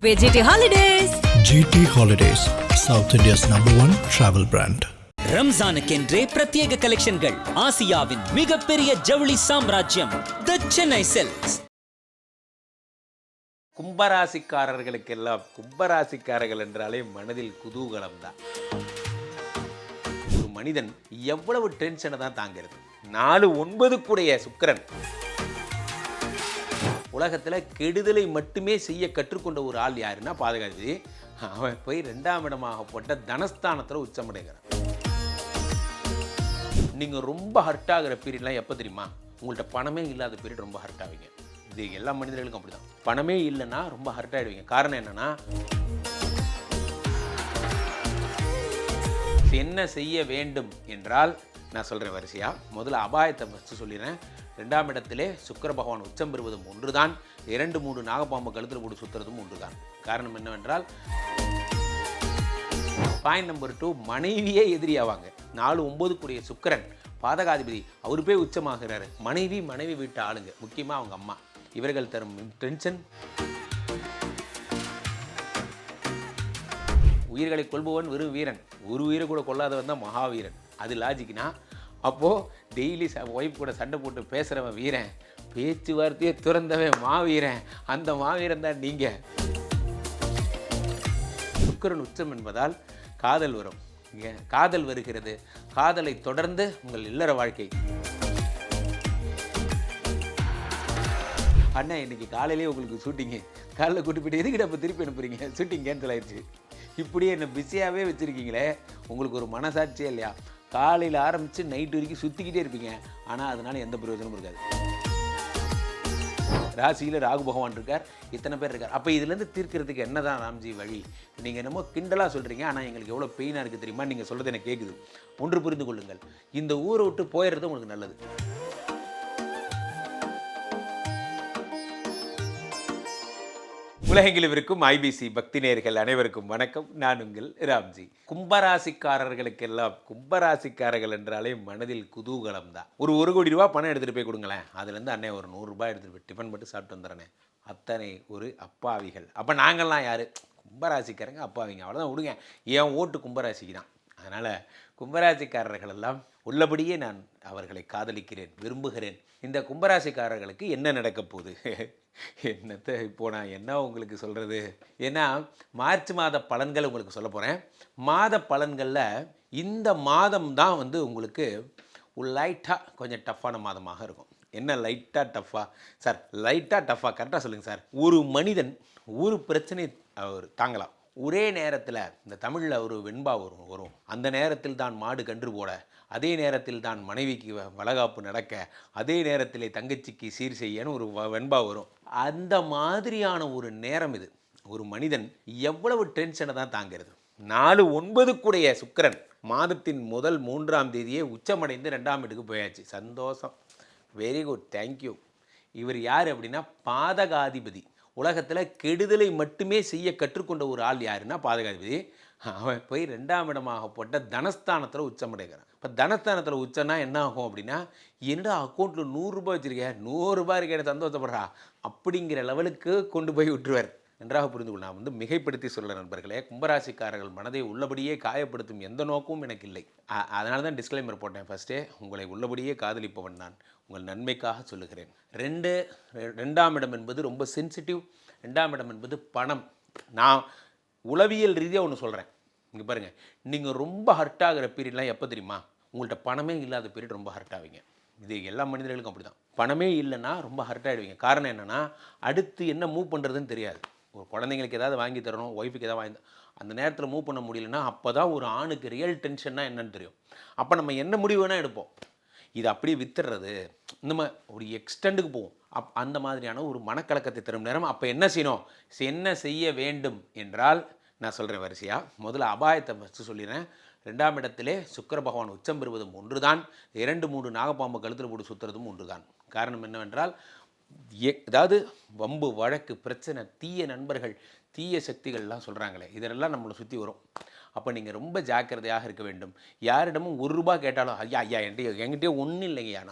GT Holidays. GT Holidays, South India's #1 travel brand. ரம்ஜானுக்கென்றே பிரத்யேக கலெக்ஷன்கள். ஆசியாவின் மிகப்பெரிய ஜவுளி சாம்ராஜ்யம் தி சென்னை சில்க்ஸ். கும்பராசிக்காரர்களுக்கெல்லாம் கும்பராசிக்காரர்கள் என்றாலே மனதில் குதூகலம் தான். ஒரு மனிதன் எவ்வளவு டென்ஷனை தான் தாங்கிறது. 4-9 கூடிய சுக்கிரன் உலகத்தில் கெடுதலை மட்டுமே செய்ய கற்றுக்கொண்ட ஒரு ஆள் யாருன்னா பாதகாதி. அவன் போய் 2ஆம் இடமாக போட்ட தனஸ்தானத்தில் உச்சமடைகிறான். நீங்கள் ரொம்ப ஹர்ட் ஆகிற பீரியட்லாம் எப்போ தெரியுமா? உங்கள்கிட்ட பணமே இல்லாத பீரியட் ரொம்ப ஹர்ட் ஆவீங்க. இது எல்லா மனிதர்களுக்கும் அப்படி தான். பணமே இல்லைன்னா ரொம்ப ஹர்ட் ஆகிடுவீங்க. காரணம் என்னென்னா, என்ன செய்ய வேண்டும் என்றால் நான் சொல்கிறேன் வரிசையாக. முதல்ல அபாயத்தை ஃபஸ்ட்டு சொல்லிடுறேன். 2ஆம் இடத்திலே சுக்கிர பகவான் உச்சம் பெறுவதும் ஒன்று தான். 2-3 நாகப்பாம்பு கழுத்தில் போட்டு சுற்றுறதும் ஒன்று தான். காரணம் என்னவென்றால், பாயிண்ட் நம்பர் 2, மனைவியே எதிரியாவாங்க. 4-9 கூடிய சுக்கிரன் பாதகாதிபதி, அவர் போய் உச்சமாகிறாரு. மனைவி வீட்டு ஆளுங்க, முக்கியமாக அவங்க அம்மா, இவர்கள் தரும் டென்ஷன். உயிர்களை கொள்பவன் வெறும் வீரன், ஒரு உயிரை கூட கொள்ளாதவன் தான் மகாவீரன். அது லாஜிக்னா, அப்போது டெய்லி ஒய்ஃப் கூட சண்டை போட்டு பேசுகிறவன் வீரன், பேச்சுவார்த்தையே துறந்தவன் மாவீரன். அந்த மாவீரன் தான் நீங்கள். சுக்கிரன் உச்சம் என்பதால் காதல் வரும். காதல் வருகிறது. காதலை தொடர்ந்து உங்கள் இல்லற வாழ்க்கை. அண்ணா இன்னைக்கு காலையிலேயே உங்களுக்கு ஷூட்டிங்கு, காலையில் கூட்டி போய்ட்டு எதுக்கிட்ட இப்போ திருப்பி அனுப்புறீங்க, ஷூட்டிங் கேன்சல் ஆயிடுச்சு. இப்படியே என்னை பிஸியாகவே வச்சுருக்கீங்களே, உங்களுக்கு ஒரு மனசாட்சியே இல்லையா? காலையில் ஆரம்பித்து நைட்டு வரைக்கும் சுற்றிக்கிட்டே இருப்பீங்க, ஆனால் அதனால் எந்த பிரயோஜனமும் இருக்காது. ராசியில் ராகு பகவான் இருக்கார், இத்தனை பேர் இருக்கார். அப்போ இதுலேருந்து தீர்க்கிறதுக்கு என்ன தான் ராம்ஜி வழி? நீங்கள் என்னமோ கிண்டலாக சொல்கிறீங்க, ஆனால் எங்களுக்கு எவ்வளோ பெயினாக இருக்குது தெரியுமா? நீங்கள் சொல்கிறது எனக்கு கேட்குது. ஒன்று புரிந்து கொள்ளுங்கள், இந்த ஊரை விட்டு போயிடுறது உங்களுக்கு நல்லது. உலகெங்கிலும் இருக்கும் ஐபிசி பக்தி நேயர்கள் அனைவருக்கும் வணக்கம். நான் உங்கள் ராம்ஜி. கும்பராசிக்காரர்களுக்கெல்லாம் கும்பராசிக்காரர்கள் என்றாலே மனதில் குதூகலம் தான். ஒரு 1 கோடி ரூபா பணம் எடுத்துகிட்டு போய் கொடுங்களேன், அதுலேருந்து அண்ணே ஒரு 100 ரூபாய் எடுத்துகிட்டு போய் டிஃபன் மட்டும் சாப்பிட்டு வந்துடுறேனே, அத்தனை ஒரு அப்பாவிகள். அப்போ நாங்கள்லாம் யார்? கும்பராசிக்காரங்க அப்பாவிங்க. அவ்வளோதான், விடுங்க. என் ஓட்டு கும்பராசிக்கு தான். அதனால் கும்பராசிக்காரர்கள் எல்லாம் உள்ளபடியே நான் அவர்களை காதலிக்கிறேன், விரும்புகிறேன். இந்த கும்பராசிக்காரர்களுக்கு என்ன நடக்க போகுது? என்னத்தை இப்போது நான் என்ன உங்களுக்கு சொல்கிறது? ஏன்னா மார்ச் மாத பலன்கள் உங்களுக்கு சொல்ல போகிறேன். மாத பலன்களில் இந்த மாதம் தான் உங்களுக்கு ஒரு லைட்டாக கொஞ்சம் டஃப்பான மாதமாக இருக்கும். என்ன லைட்டாக டஃப்பாக சார்? லைட்டாக டஃப்பாக கரெக்டாக சொல்லுங்கள் சார். ஒரு மனிதன் ஒரு பிரச்சனை அவர் தாங்கலாம். ஒரே நேரத்தில் இந்த தமிழில் ஒரு வெண்பா வரும். அந்த நேரத்தில் தான் மாடு கன்று போட, அதே நேரத்தில் தான் மனைவிக்கு வளகாப்பு நடக்க, அதே நேரத்தில் தங்கச்சிக்கு சீர் செய்யன்னு ஒரு வெண்பா வரும். அந்த மாதிரியான ஒரு நேரம் இது. ஒரு மனிதன் எவ்வளவு டென்ஷனை தான் தாங்கிறது. 4-9 கூடிய சுக்கிரன் மாதத்தின் முதல் 3ஆம் தேதியே உச்சமடைந்து 2ஆம் வீட்டுக்கு போயாச்சு. சந்தோஷம், வெரி குட், தேங்க்யூ. இவர் யார் அப்படின்னா பாதகாதிபதி. உலகத்தில் கெடுதலை மட்டுமே செய்ய கற்றுக்கொண்ட ஒரு ஆள் யாருன்னா பாதகாதிபதி. அவன் போய் 2ஆம் இடமாக போட்ட தனஸ்தானத்தில் உச்சமடைகிறான். இப்போ தனஸ்தானத்தில் உச்சம்னா என்ன ஆகும் அப்படின்னா, என்னடா அக்கௌண்ட்டில் 100 ரூபாய் வச்சுருக்கேன், 100 ரூபாய் இருக்கேன் சந்தோஷப்படுறா அப்படிங்கிற லெவலுக்கு கொண்டு போய் விட்டுருவார். நன்றாக புரிந்து கொள்ள நான் மிகைப்படுத்தி சொல்ல நண்பர்களே, கும்பராசிக்காரர்கள் மனதை உள்ளபடியே காயப்படுத்தும் எந்த நோக்கமும் எனக்கு இல்லை. அதனால தான் டிஸ்க்ளைமர் போட்டேன் ஃபஸ்ட்டே. உங்களை உள்ளபடியே காதலிப்பவன் நான், உங்கள் நன்மைக்காக சொல்லுகிறேன். 2ஆம் இடம் என்பது ரொம்ப சென்சிட்டிவ். 2ஆம் இடம் என்பது பணம். நான் உளவியல் ரீதியாக ஒன்று சொல்கிறேன். இங்கே பாருங்கள், நீங்கள் ரொம்ப ஹர்ட் ஆகிற பீரியட்லாம் எப்போ தெரியுமா? உங்கள்கிட்ட பணமே இல்லாத பீரியட் ரொம்ப ஹர்ட் ஆவீங்க. இது எல்லா மனிதர்களுக்கும் அப்படி தான். பணமே இல்லைன்னா ரொம்ப ஹர்ட் ஆகிடுவீங்க. காரணம் என்னென்னா, அடுத்து என்ன மூவ் பண்ணுறதுன்னு தெரியாது. ஒரு குழந்தைங்களுக்கு ஏதாவது வாங்கி தரணும், ஒய்ஃபுக்கு ஏதாவது வாங்கி, அந்த நேரத்தில் மூவ் பண்ண முடியலன்னா அப்போ தான் ஒரு ஆணுக்கு ரியல் டென்ஷன்னா என்னன்னு தெரியும். அப்போ நம்ம என்ன முடிவு வேணால் எடுப்போம். இது அப்படியே வித்துடுறது, நம்ம ஒரு எக்ஸ்டெண்டுக்கு போவோம். அந்த மாதிரியான ஒரு மனக்கலக்கத்தை தரும் நேரம். அப்போ என்ன செய்யணும்? என்ன செய்ய வேண்டும் என்றால் நான் சொல்கிறேன் வரிசையாக. முதல்ல அபாயத்தை ஃபஸ்ட்டு சொல்லிடுறேன். 2ஆம் இடத்திலே சுக்கிர பகவான் உச்சம் பெறுவதும் ஒன்று தான். 2-3 நாகப்பாம்பு கழுத்தில் போட்டு சுற்றுறதும் ஒன்று தான். காரணம் என்னவென்றால், ஏதாவது வம்பு வழக்கு பிரச்சனை, தீய நண்பர்கள், தீய சக்திகள்லாம் சொல்கிறாங்களே, இதெல்லாம் நம்மளை சுற்றி வரும். அப்போ நீங்கள் ரொம்ப ஜாக்கிரதையாக இருக்க வேண்டும். யாரிடமும் 1 ரூபா கேட்டாலும், ஐயா என்கிட்டயே ஒன்றும் இல்லைங்கய்யா,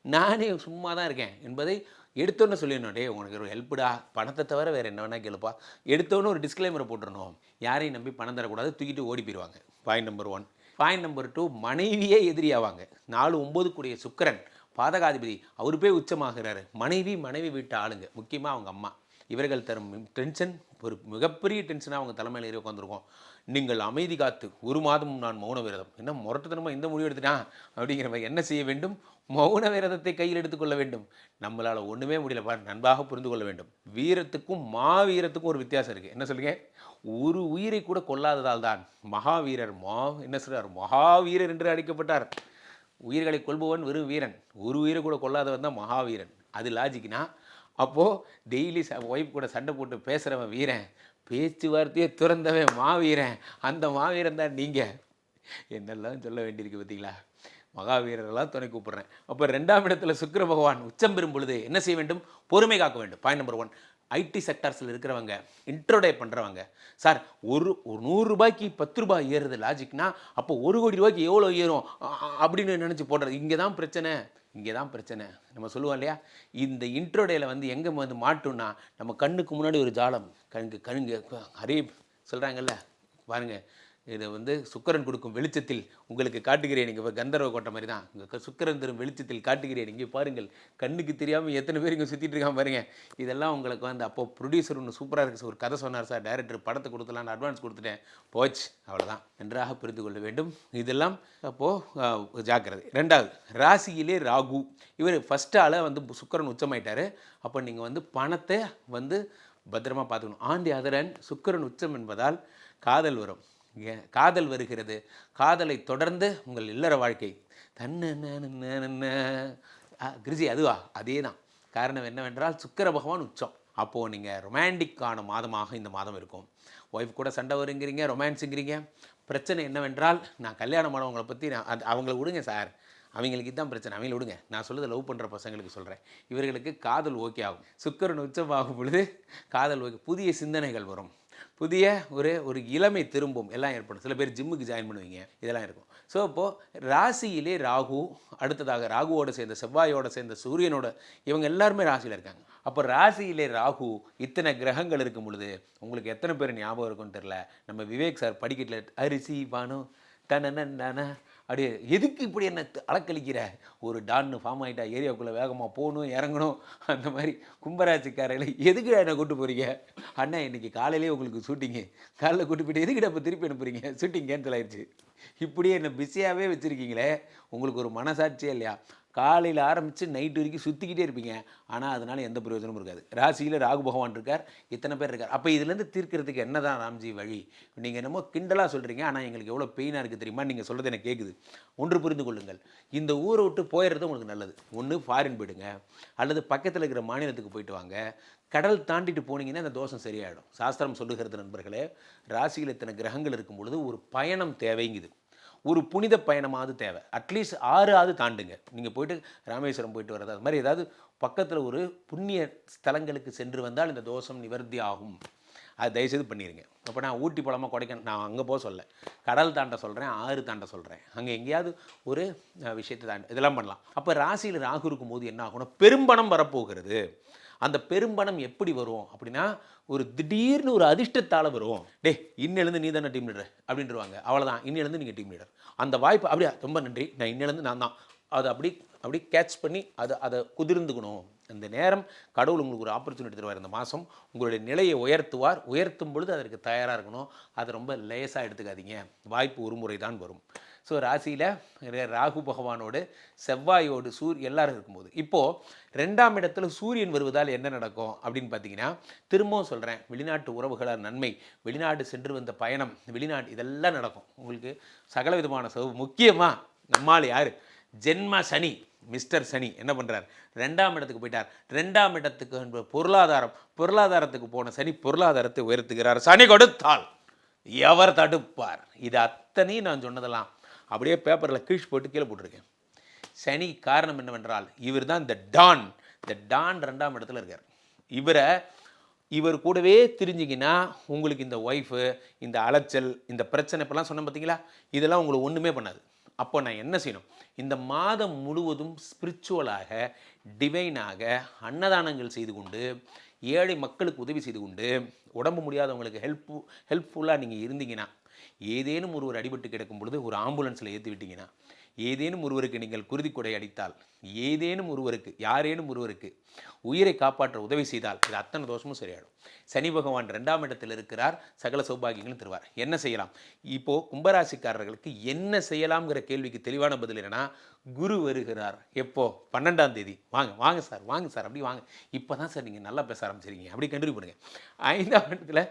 நானே சும்மா தான் இருக்கேன் என்பதை எடுத்தோன்னு சொல்லிடணும், டே உனக்கு ஒரு ஹெல்ப்டா, பணத்தை தவிர வேறு என்ன வேணால் கேளுப்பா. எடுத்தோன்னு ஒரு டிஸ்க்ளைமரை போட்டுடணும். யாரையும் நம்பி பணம் தரக்கூடாது, தூக்கிட்டு ஓடி போயிடுவாங்க. Point number 1. பாயிண்ட் நம்பர் 2, மனைவியே எதிரியாவாங்க. 4-9 கூடிய சுக்கிரன் பாதகாதிபதி, அவர் போய் உச்சமாகிறாரு. மனைவி வீட்டு ஆளுங்க, முக்கியமாக அவங்க அம்மா, இவர்கள் தரும் டென்ஷன் ஒரு மிகப்பெரிய டென்ஷனாக அவங்க தலைமையில் ஏறி உட்காந்துருக்கோம். நீங்கள் அமைதி காத்து 1 மாதம் நான் மௌன விரதம். என்ன முரட்டுத்தனமாக இந்த முடிவு எடுத்துட்டான் அப்படிங்கிற மாதிரி. என்ன செய்ய வேண்டும்? மௌன விரதத்தை கையில் எடுத்துக்கொள்ள வேண்டும். நம்மளால் ஒன்றுமே முடியலப்பா, நன்றாக புரிந்து கொள்ள வேண்டும். வீரத்துக்கும் மாவீரத்துக்கும் ஒரு வித்தியாசம் இருக்குது. என்ன சொல்லுங்க? ஒரு உயிரை கூட கொல்லாததால் தான் மகாவீரர் என்ன சொல்கிறார்? மகாவீரர் என்று அழைக்கப்பட்டார். உயிர்களை கொள்பவன் வெறும் வீரன், ஒரு உயிரை கூட கொள்ளாதவன் தான் மகாவீரன். அது லாஜிக்னா, அப்போது டெய்லி ஒய்ஃப் கூட சண்டை போட்டு பேசுகிறவன் வீரன், பேச்சுவார்த்தையே துறந்தவன் மாவீரன். அந்த மாவீரன் தான் நீங்கள். என்னெல்லாம் சொல்ல வேண்டியிருக்கு பார்த்தீங்களா? மகாவீரர்களாக துணை கூப்பிட்றேன். அப்போ 2ஆம் இடத்துல சுக்கிர பகவான் உச்சம் பெறும் பொழுது என்ன செய்ய வேண்டும்? பொறுமை காக்க வேண்டும். Point number 1. ஐடி செக்டார்ஸில் இருக்கிறவங்க, இன்ட்ரோடே பண்ணுறவங்க, சார் ஒரு 100 ரூபாய்க்கு 10 ரூபாய் ஏறுது லாஜிக்னா, அப்போ 1 கோடி ரூபாய்க்கு எவ்வளோ ஏறும் அப்படின்னு நினச்சி போடுறது. இங்கே தான் பிரச்சனை. நம்ம சொல்லுவோம் இல்லையா, இந்த இன்ட்ரோடேயில் வந்து எங்கே வந்து மாட்டோம்னா, நம்ம கண்ணுக்கு முன்னாடி ஒரு ஜாலம், கண்ணுங்க ஹரே சொல்கிறாங்கல்ல பாருங்கள், இதை வந்து சுக்கிரன் கொடுக்கும் வெளிச்சத்தில் உங்களுக்கு காட்டுகிறேன். நீங்கள் இப்போ கந்தர்வ கோட்டை மாதிரி தான், இங்கே சுக்கிரன் தரும் வெளிச்சத்தில் காட்டுகிறேன். இங்கே பாருங்கள், கண்ணுக்கு தெரியாமல் எத்தனை பேர் இங்கே சுற்றிட்டு இருக்கான் பாருங்கள். இதெல்லாம் உங்களுக்கு வந்து அப்போது ப்ரொடியூசர் ஒன்று சூப்பராக இருக்குது, ஒரு கதை சொன்னார் சார், டைரக்டர் படத்தை கொடுத்துலான்னு அட்வான்ஸ் கொடுத்துட்டேன், போச்சு அவ்வளோதான். நன்றாக புரிந்து கொள்ள வேண்டும். இதெல்லாம் அப்போது ஜாக்கிரதை. 2வது, ராசியிலே ராகு. இவர் ஃபஸ்ட்டு ஆளை வந்து சுக்கிரன் உச்சமாயிட்டார். அப்போ நீங்கள் வந்து பணத்தை வந்து பத்திரமாக பார்த்துக்கணும். ஆன் தி அதர் ஹேண்ட், சுக்கிரன் உச்சம் என்பதால் காதல் வரும். காதல் வருகிறது. காதலை தொடர்ந்து உங்கள் இல்லற வாழ்க்கை கிருஷி அதுவா அதே தான். காரணம் என்னவென்றால் சுக்கிர பகவான் உச்சம். அப்போது நீங்கள் ரொமான்டிக்கான மாதமாக இந்த மாதம் இருக்கும். ஒய்ஃப் கூட சண்டை வருங்கிறீங்க, ரொமான்ஸுங்கிறீங்க. பிரச்சனை என்னவென்றால், நான் கல்யாணம் பண்ணவங்களை பற்றி அவங்கள விடுங்க சார், அவங்களுக்கு தான் பிரச்சனை, அவங்கள விடுங்க. நான் சொல்லுறது லவ் பண்ணுற பசங்களுக்கு சொல்கிறேன். இவர்களுக்கு காதல் ஓகே ஆகும். சுக்கிரன் உச்சமாகும் பொழுது காதல் ஓகே, புதிய சிந்தனைகள் வரும், புதிய ஒரு இளமை திரும்பும், எல்லாம் ஏற்படும். சில பேர் ஜிம்முக்கு ஜாயின் பண்ணுவீங்க, இதெல்லாம் இருக்கும். ஸோ இப்போது ராசியிலே ராகு, அடுத்ததாக ராகுவோடு சேர்ந்த செவ்வாயோடு சேர்ந்த சூரியனோட, இவங்க எல்லாருமே ராசியில் இருக்காங்க. அப்போ ராசியிலே ராகு, இத்தனை கிரகங்கள் இருக்கும் பொழுது உங்களுக்கு எத்தனை பேர் ஞாபகம் இருக்குன்னு தெரில. நம்ம விவேக் சார் படிக்கட்டில் அரிசி பானம் தன அப்படியே, எதுக்கு இப்படி என்ன அலக்கழிக்கிற, ஒரு டான்னு ஃபார்ம் ஆகிட்டா ஏரியாவுக்குள்ளே வேகமாக போகணும் இறங்கணும், அந்த மாதிரி கும்பராசிக்காரர்களை எதுக்கு என்னை கூட்டு போகிறீங்க? அண்ணா இன்றைக்கி காலையிலேயே உங்களுக்கு ஷூட்டிங்கு, காலையில் கூட்டு போய்ட்டு எதுக்கிட்ட இப்போ திருப்பி அனுப்புறீங்க, ஷூட்டிங் கேன்சல் ஆயிடுச்சு. இப்படியே என்னை பிஸியாகவே வச்சுருக்கீங்களே, உங்களுக்கு ஒரு மனசாட்சியே இல்லையா? காலையில் ஆரம்பித்து நைட்டு வரைக்கும் சுற்றிக்கிட்டே இருப்பீங்க, ஆனால் அதனால் எந்த பிரயோஜனமும் இருக்காது. ராசியில் ராகு பகவான் இருக்கார், இத்தனை பேர் இருக்கார். அப்போ இதுலேருந்து தீர்க்கிறதுக்கு என்ன தான் ராம்ஜி வழி? நீங்கள் என்னமோ கிண்டலாக சொல்கிறீங்க, ஆனால் எங்களுக்கு எவ்வளோ பெயினாக இருக்குது தெரியுமா? நீங்கள் சொல்கிறது எனக்கு கேட்குது. ஒன்று புரிந்து கொள்ளுங்கள், இந்த ஊரை விட்டு போயிடுறது உங்களுக்கு நல்லது. ஒன்று ஃபாரின் போயிடுங்க, அல்லது பக்கத்தில் இருக்கிற மாநிலத்துக்கு போயிட்டு வாங்க. கடல் தாண்டிட்டு போனீங்கன்னா இந்த தோஷம் சரியாயிடும். சாஸ்திரம் சொல்லுகிறது நண்பர்களே, ராசியில் இத்தனை கிரகங்கள் இருக்கும் பொழுது ஒரு பயணம் தேவைங்குது, ஒரு புனித பயணமாவது தேவை. அட்லீஸ்ட் 6 தாண்டுங்க. நீங்கள் போயிட்டு ராமேஸ்வரம் போயிட்டு வர்றது, அது மாதிரி ஏதாவது பக்கத்தில் ஒரு புண்ணிய ஸ்தலங்களுக்கு சென்று வந்தால் இந்த தோஷம் நிவர்த்தி ஆகும். அது தயவுசெய்து பண்ணிடுங்க. அப்போ நான் ஊட்டி போலாமா கொடைக்கானல், நான் அங்கே போக சொல்ல, கடல் தாண்ட சொல்கிறேன், 6 தாண்ட சொல்கிறேன். அங்கே எங்கேயாவது ஒரு விஷயத்தை தாண்ட இதெல்லாம் பண்ணலாம். அப்போ ராசியில் ராகு இருக்கும்போது என்ன ஆகும்னா, பெரும்பணம் வரப்போகிறது. அந்த பெரும்பணம் எப்படி வரும் அப்படின்னா, ஒரு திடீர்னு ஒரு அதிர்ஷ்டத்தால் வரும். டே இன்னிலேருந்து நீ தானே டீம் லீடர் அப்படின்ட்டுருவாங்க. அவ்வளோதான், இன்னிலேருந்து நீங்கள் டீம் லீடர். அந்த வாய்ப்பு அப்படியே, ரொம்ப நன்றி, நான் இன்னிலேருந்து நான் தான், அதை அப்படி கேட்ச் பண்ணி அதை குதிர்ந்துக்கணும். அந்த நேரம் கடவுள் உங்களுக்கு ஒரு ஆப்பர்ச்சுனிட்டி தருவார். இந்த மாதம் உங்களுடைய நிலையை உயர்த்துவார். உயர்த்தும் பொழுது அதற்கு தயாராக இருக்கணும். அதை ரொம்ப லேசாக எடுத்துக்காதீங்க. வாய்ப்பு ஒரு முறை தான் வரும். ஸோ ராசியில் ராகு பகவானோடு செவ்வாயோடு எல்லாரும் இருக்கும்போது, இப்போது 2ஆம் இடத்துல சூரியன் வருவதால் என்ன நடக்கும் அப்படின்னு பார்த்தீங்கன்னா, திரும்பவும் சொல்கிறேன், வெளிநாட்டு உறவுகளால் நன்மை, வெளிநாடு சென்று வந்த பயணம், வெளிநாடு இதெல்லாம் நடக்கும். உங்களுக்கு சகல விதமான முக்கியமாக நம்மால் யார், ஜென்ம சனி, மிஸ்டர் சனி என்ன பண்ணுறார், 2ஆம் இடத்துக்கு போயிட்டார். 2ஆம் இடத்துக்கு பொருளாதாரத்துக்கு போன சனி பொருளாதாரத்தை உயர்த்துகிறார். சனி கொடுத்தால் எவர் தடுப்பார்? இது அத்தனையும் நான் சொன்னதெல்லாம் அப்படியே பேப்பரில் கீழ்ச்சி போட்டு கீழே போட்டிருக்கேன். சனி காரணம் என்னவென்றால், இவர் தான் இந்த டான் 2ஆம் இடத்துல இருக்கார். இவர் கூடவே தெரிஞ்சிங்கன்னா உங்களுக்கு இந்த ஒய்ஃபு, இந்த அலைச்சல், இந்த பிரச்சனை இப்போலாம் சொன்னேன் பார்த்தீங்களா, இதெல்லாம் உங்களை ஒன்றுமே பண்ணாது. அப்போ நான் என்ன செய்யணும், இந்த மாதம் முழுவதும் ஸ்பிரிச்சுவலாக டிவைனாக அன்னதானங்கள் செய்து கொண்டு ஏழை மக்களுக்கு உதவி செய்து கொண்டு உடம்பு முடியாதவங்களுக்கு ஹெல்ப்ஃபுல்லாக நீங்கள் இருந்தீங்கன்னா, ஏதேனும் ஒருவர் அடிபட்டு கிடக்கும் பொழுது ஒரு ஆம்புலன்ஸில் ஏற்றி விட்டீங்கன்னா, ஏதேனும் ஒருவருக்கு நீங்கள் குருதிக்கொடை அடித்தால், யாரேனும் ஒருவருக்கு உயிரை காப்பாற்ற உதவி செய்தால் இது அத்தனை தோஷமும் சரியாயிடும். சனி பகவான் 2ஆம் இடத்தில் இருக்கிறார், சகல சௌபாகியங்களும் தருவார். என்ன செய்யலாம்? இப்போது கும்பராசிக்காரர்களுக்கு என்ன செய்யலாம்ங்கிற கேள்விக்கு தெளிவான பதில் என்னன்னா, குரு வருகிறார். எப்போ? 12ஆம் தேதி. வாங்க சார் அப்படி வாங்க. இப்போ தான் சார் நீங்கள் நல்லா பேச ஆரம்பிச்சிருக்கீங்க, அப்படி கண்டினியூ பண்ணுங்க. 5ஆம் இடத்துல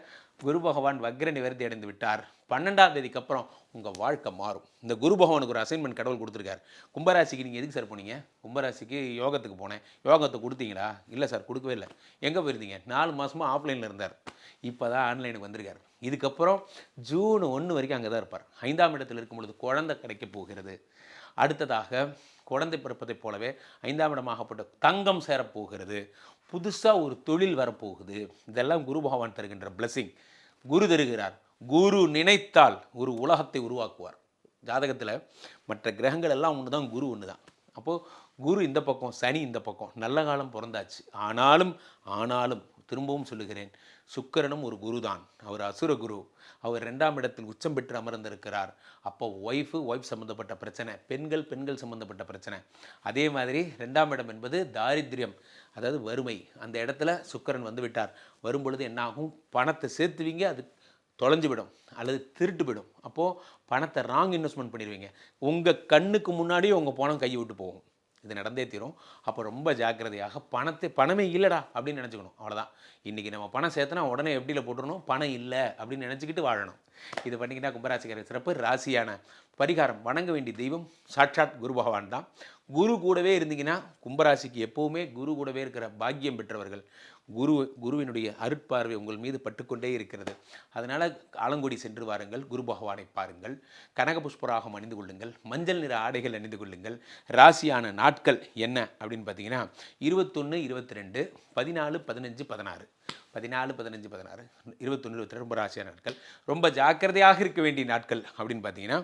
குரு பகவான் வக்ர நிவர்த்தி அடைந்து விட்டார். 12ஆம் தேதிக்கு அப்புறம் உங்கள் வாழ்க்கை மாறும். இந்த குரு பகவானுக்கு ஒரு அசைன்மெண்ட் கடவுள் கொடுத்துருக்காரு. கும்பராசிக்கு நீங்கள் எதுக்கு சார் போனீங்க? கும்பராசிக்கு யோகத்துக்கு போனேன். யோகத்தை கொடுத்தீங்களா? இல்லை சார், கொடுக்கவே இல்லை. எங்கே போயிருந்தீங்க? 4 மாதமாக ஆஃப்லைனில் இருந்தார். இப்போ தான் ஆன்லைனுக்கு வந்திருக்கார். இதுக்கப்புறம் ஜூன் 1 வரைக்கும் அங்கே தான் இருப்பார். 5ஆம் இடத்தில் இருக்கும் பொழுது குழந்தை கிடைக்க போகிறது. அடுத்ததாக குழந்தை பிறப்பதைப் போலவே 5ஆம் இடமாகப்பட்ட தங்கம் சேரப்போகிறது. புதுசாக ஒரு தொழில் வரப்போகுது. இதெல்லாம் குரு பகவான் தருகின்ற பிளஸிங். குரு தருகிறார். குரு நினைத்தால் ஒரு உலகத்தை உருவாக்குவார். ஜாதகத்தில் மற்ற கிரகங்கள் எல்லாம் ஒன்று தான், குரு ஒன்று தான். அப்போது குரு இந்த பக்கம், சனி இந்த பக்கம். நல்ல காலம் பிறந்தாச்சு. ஆனாலும் திரும்பவும் சொல்லுகிறேன், சுக்கிரனும் ஒரு குரு தான். அவர் அசுர குரு. அவர் 2ஆம் இடத்தில் உச்சம் பெற்று அமர்ந்திருக்கிறார். அப்போ ஒய்ஃப் சம்மந்தப்பட்ட பிரச்சனை, பெண்கள் சம்மந்தப்பட்ட பிரச்சனை. அதே மாதிரி 2ஆம் இடம் என்பது தாரித்ரியம், அதாவது வறுமை. அந்த இடத்துல சுக்கிரன் வந்து விட்டார். வரும்பொழுது என்னாகும்? பணத்தை சேர்த்துவீங்க, அது தொலைஞ்சு விடும் அல்லது திருட்டு விடும். அப்போது பணத்தை ராங் இன்வெஸ்ட்மெண்ட் பண்ணிடுவீங்க. உங்கள் கண்ணுக்கு முன்னாடியே உங்கள் பணம் கையை விட்டு போகும். இது நடந்தே தீரும். அப்போ ரொம்ப ஜாக்கிரதையாக பணமே இல்லைடா அப்படின்னு நினச்சிக்கணும். அவ்வளோதான். இன்றைக்கி நம்ம பணம் சேர்த்தனா உடனே எப்படியில் போட்டுடணும்? பணம் இல்லை அப்படின்னு நினச்சிக்கிட்டு வாழணும். இது பண்ணிக்கிட்டால் கும்பராசிக்கார சிறப்பு. ராசியான பரிகாரம், வணங்க வேண்டிய தெய்வம் சாட்சாத் குரு பகவான் தான். குரு கூடவே இருந்தீங்கன்னா, கும்பராசிக்கு எப்போவுமே குரு கூடவே இருக்கிற பாக்கியம் பெற்றவர்கள். குருவினுடைய அருட்பார்வை உங்கள் மீது பட்டுக்கொண்டே இருக்கிறது. அதனால் ஆலங்குடி சென்று வாருங்கள், குரு பகவானை பாருங்கள், கனக புஷ்பராகம் அணிந்து கொள்ளுங்கள், மஞ்சள் நிற ஆடைகள் அணிந்து கொள்ளுங்கள். ராசியான நாட்கள் என்ன அப்படின்னு பார்த்தீங்கன்னா 21, 22, 14, 15, 16, 21, 22 ரொம்ப ராசியான நாட்கள். ரொம்ப ஜாக்கிரதையாக இருக்க வேண்டிய நாட்கள் அப்படின்னு பார்த்தீங்கன்னா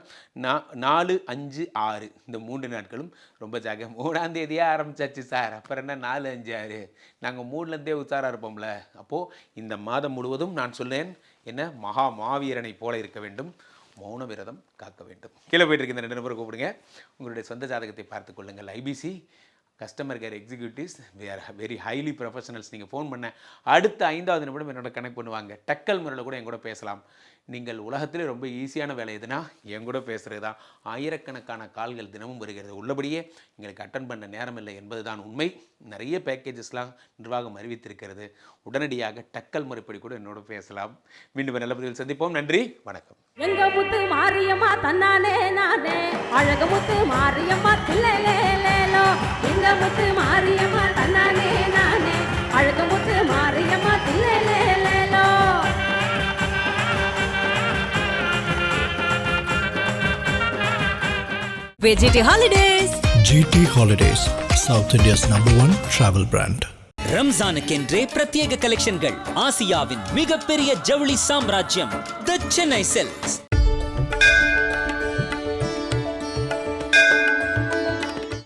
4, 5, 6 இந்த 3 நாட்களும் ரொம்ப 3ஆம் தேதியே ஆரம்பிச்சாச்சு சார், அப்புறம் என்ன 4, 5, 6? நாங்கள் 3லேருந்தே உற்சாராக இருப்போம்ல. அப்போது இந்த மாதம் முழுவதும் நான் சொன்னேன் என்ன, மாவீரனை போல இருக்க வேண்டும், மௌன விரதம் காக்க வேண்டும். கீழே போயிட்டு இருக்க இந்த 2 நபரை கூப்பிடுங்க. உங்களுடைய சொந்த ஜாதகத்தை பார்த்து கொள்ளுங்கள். IPC customer care executives, we are very highly professionals. நீங்கள் ஃபோன் பண்ண அடுத்த 5வது நிமிடம் என்னோட கனெக்ட் பண்ணுவாங்க. டக்கல் முறையில் கூட என் கூட பேசலாம். நீங்கள் உலகத்திலே ரொம்ப ஈஸியான வேலை எதுனா என் கூட பேசுகிறது தான். ஆயிரக்கணக்கான கால்கள் தினமும் வருகிறது. உள்ளபடியே எங்களுக்கு அட்டன் பண்ண நேரம் இல்லை என்பது தான் உண்மை. நிறைய பேக்கேஜஸ்லாம் நிர்வாகம் அறிவித்திருக்கிறது. உடனடியாக டக்கல் முறைப்படி கூட என்னோட பேசலாம். மீண்டும் நல்ல பதிவில் சந்திப்போம். நன்றி, வணக்கம். எங்க முத்து மாரியம்மா தன்னானே நானே, அழகு முத்து மாரியம்மா தில்லேலேலேலோ. எங்க முத்து மாரியம்மா தன்னானே நானே, அழகு முத்து Mariamma தில்லேலேலேலோ. GT Holidays. GT Holidays, South India's #1 travel brand. ரம்ஜானுக்கென்றே பிரத்யேக கலெக்ஷன்கள். ஆசியாவின் மிகப்பெரிய ஜவுளி சாம்ராஜ்யம் தி சென்னை சில்க்ஸ்.